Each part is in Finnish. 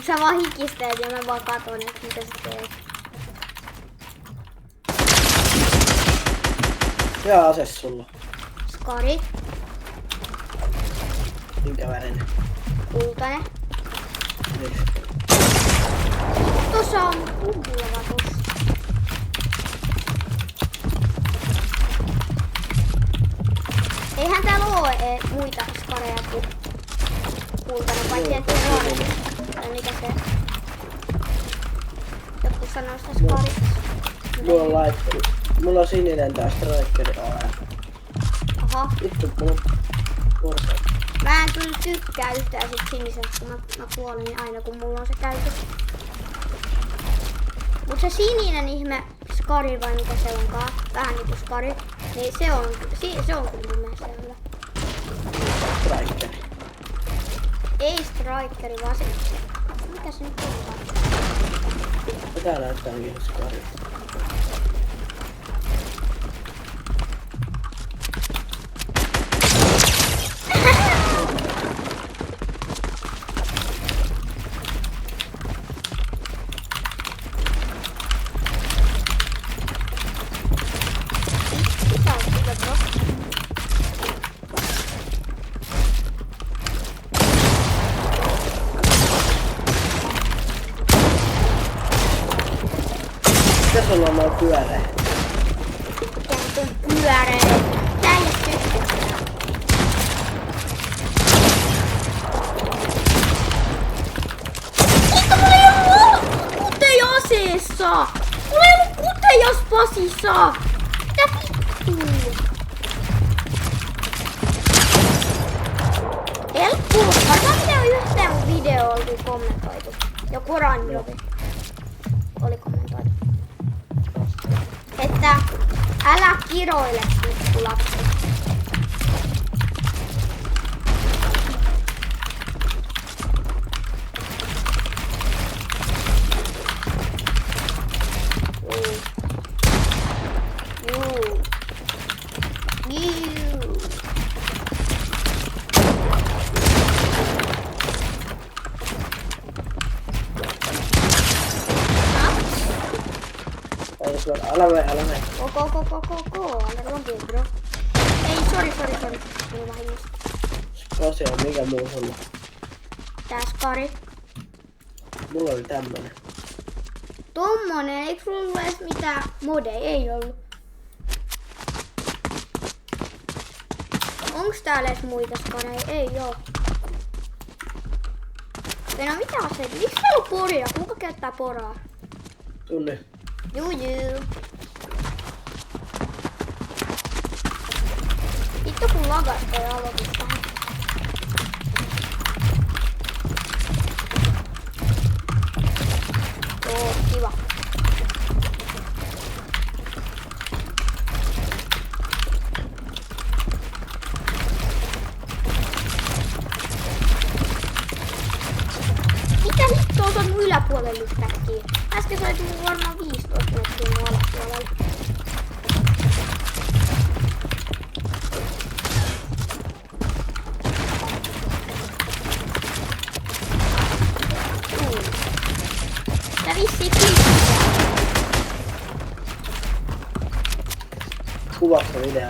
Sä vaan hikisteet ja mä vaan katon, että mitä sä teet. Mikä ase sulla? Skari. Minkä värinen? Kultainen. Miksi? Tuossa on kumpulava tossa. Eihän täällä oo muita skareja kuin kultainen, paitsi että on tai mikä se... Jotkut sanoo sitä skariksi. Mulla on sininen tää Strikeri AR. Aha. Vittu, mulla on korsa. Mä en kyllä tykkää yhtään sit sinisestä, kun mä kuolen aina kun mulla on se käytössä. Mut se sininen ihme skari vai mikä se onkaan, vähän niinku skari, niin se on kyllä mun mielestä hyvä. Strikeri. Ei strikeri, vaan se... Mikä se nyt onkaan? Tää näyttää ainakin skarilta. Mikä sulla on noin pyöreä? Mikä on pyöreä? Tää ei tykkää. Hitto, mulla ei ollut kuteja aseessa! Mulla ei ollut kuteja spasissa! Mitä vittua? Helppuu! Varmaan mitä on yhtään mun video oltu kommentoitu. Joku randomi oli kommentoitu. Että älä kiroile pikku lapsi. Älä mene. Älä login bro. Ei, sorry. Mulla vahingossa. Spasi on mikä muu sulla? Tää skari. Mulla oli tämmönen. Tommonen, eiks sulla ollut edes mitään modeja? Ei ollut. Onks täällä edes muita skareja? Ei oo. Ei no mitä aseita? Miksi täällä on poria? Kuka käyttää poraa? Tunni. Juu. Vittu kun lagas toi aloitus vähän. Joo, kiva. Mitä hittoa ton yläpuolelle yhtäkkiä? Äsken sai tullut varmaan 15 metriä mun alapuolelle. Tää vissiin klippää. Kuvaatko video?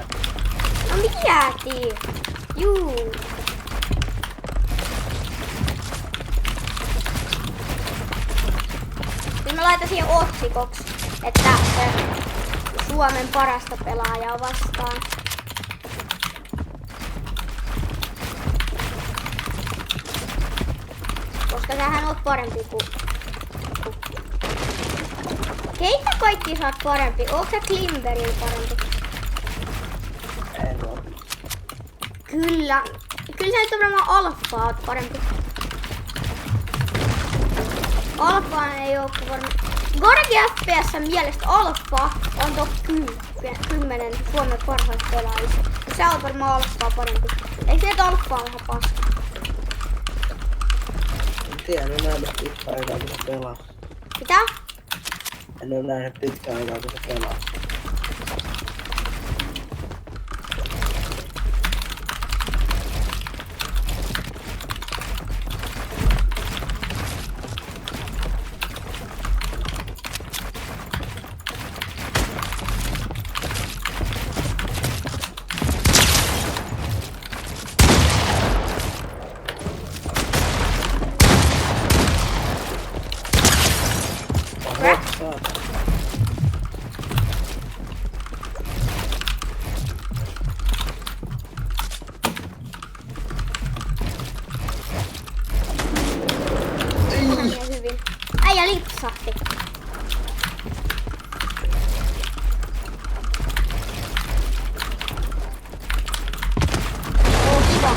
No mieti? Juu. Niin mä laitan siihen otsikoksi, että Suomen parasta pelaajaa vastaan. Koska sähän oot parempi kuin... Keitä kaikki sä oot parempi? Ootko sä Klimberillä parempi? En oo. Kyllä. Kyllä sä nyt on varmaan Alfaa oot parempi. Alfaan ei oo varmaan... Gorgi FPS mielestä Alfa on top 10 Suomen parhaista pelaajista. Sä oot varmaan Alfaa parempi. Eikö se, että Alfa on vähän paska? En tiedä, en oo nähnyt pitkään aikaa kun se pelaa. Mitä? En oo nähnyt pitkään aikaa kun se pelaa. lipsahti. Kiva.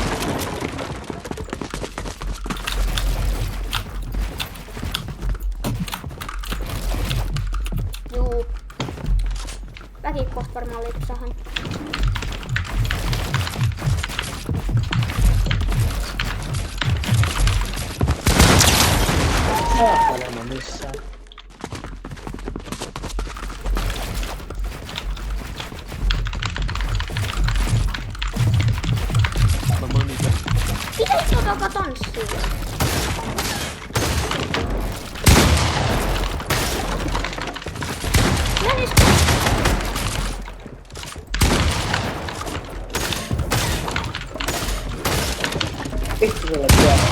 Juu. Väki kohta varmaan lipsahan. Saatana missään. Pitäis joka tanssii? Meniskö? Vittu sulle työtä.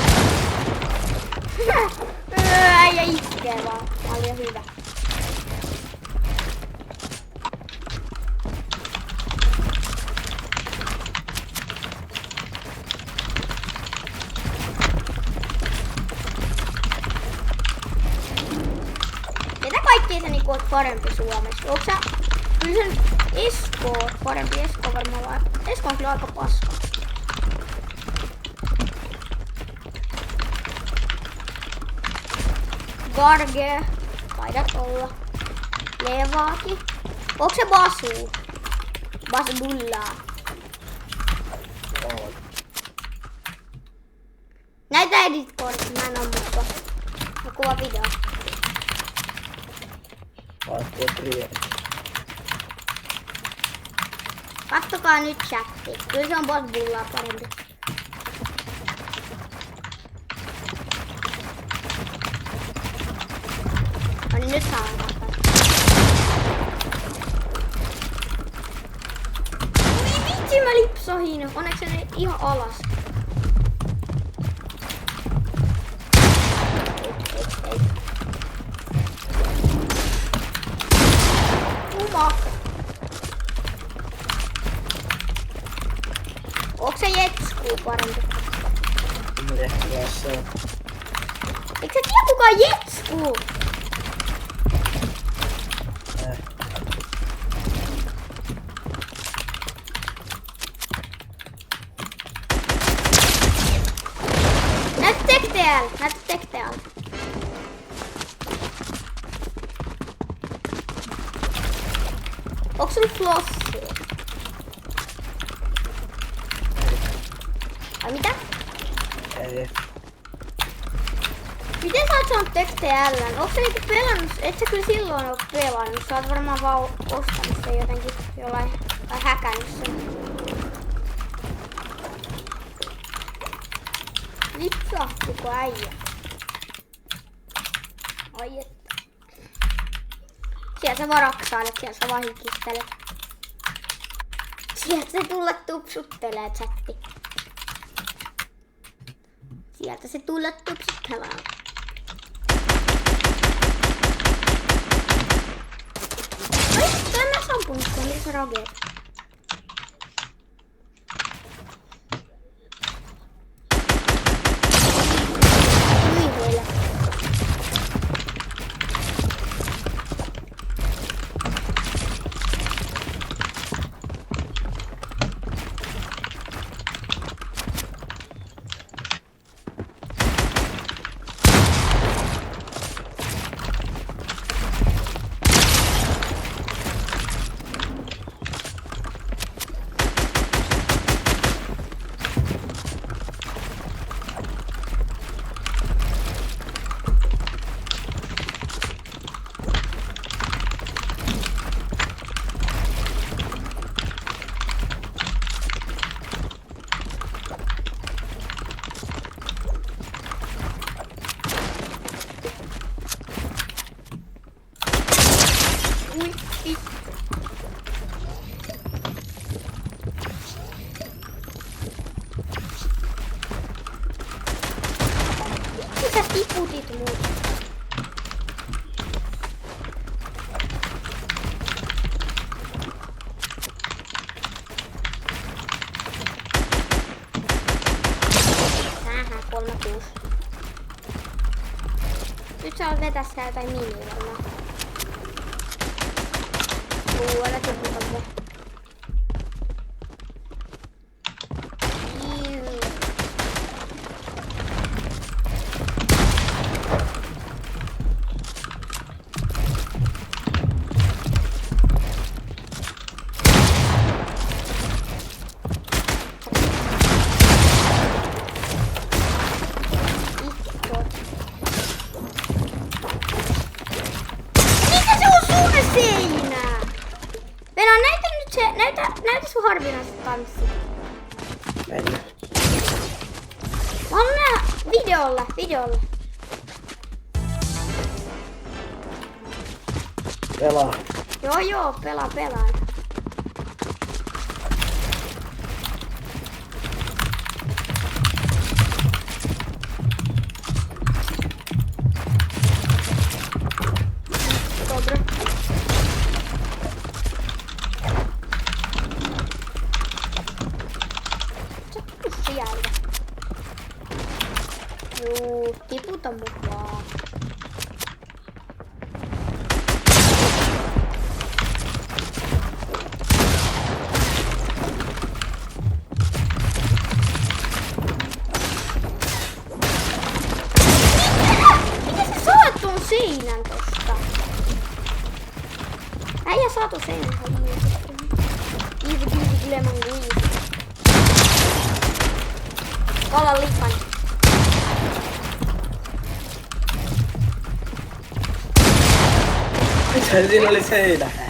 Äijä iskee vaan. Paljon hyvä. Ketä kaikkia sä niinku oot parempi Suomessa? Onko sä kyllä sen Esko parempi? Esko varmaan vaan. Esko on kyllä aika paska. Garge. Taidat olla. Levaaki. Onko se Basu? Basbullaa. On. Näitä edit-koodista mä en oo mukaan. No kuva video. Vaihtuu trio. Kattokaa nyt chatti. Kyllä se on Basbullaa parempi. No niin nyt saa katsoa. Vitsi mä lipsahin. Onneksi se meni ihan alas. Ei. Kuma. Onko se Jetskuu parempi? Ehkä se on. Eikö sä tiedä kuka on Jetskuu? Näytä tekteellä. Onko sulla flossia? Ai mitä? Ei. Miten sä oot saanut tekteellän? Onko sä niinku pelannut? Et sä kyllä silloin oo pelannut. Sä oot varmaan vaan ostanut sen jotenkin jollain tai häkännyt sen. Lipsahtiko äijä? Ai että. Sieltä sä varaksailet, sieltä sä vaan hikistelet. Sieltä se tulla tupsuttelee chatti. Sieltä se tulla tupsuttelee. Ai, toi mä sampunut sen, millä sä rageet? Sä tiputit mut. Sähän 36. Nyt sä vetää sitä jotain miniä varmaan. Älä tiputa mua. Näytä sun harvinaiset tanssit. Mennä. Mä haluan nähdä videolla. Pelaa. Joo, pelaa. Dobre. Juu, tiputa mut vaan. Miten sä saat tuon seinän tosta? Äijä saa tuon seinän. Easy lemon squeeze. Kalan lipan. Mitä siinä oli seinä?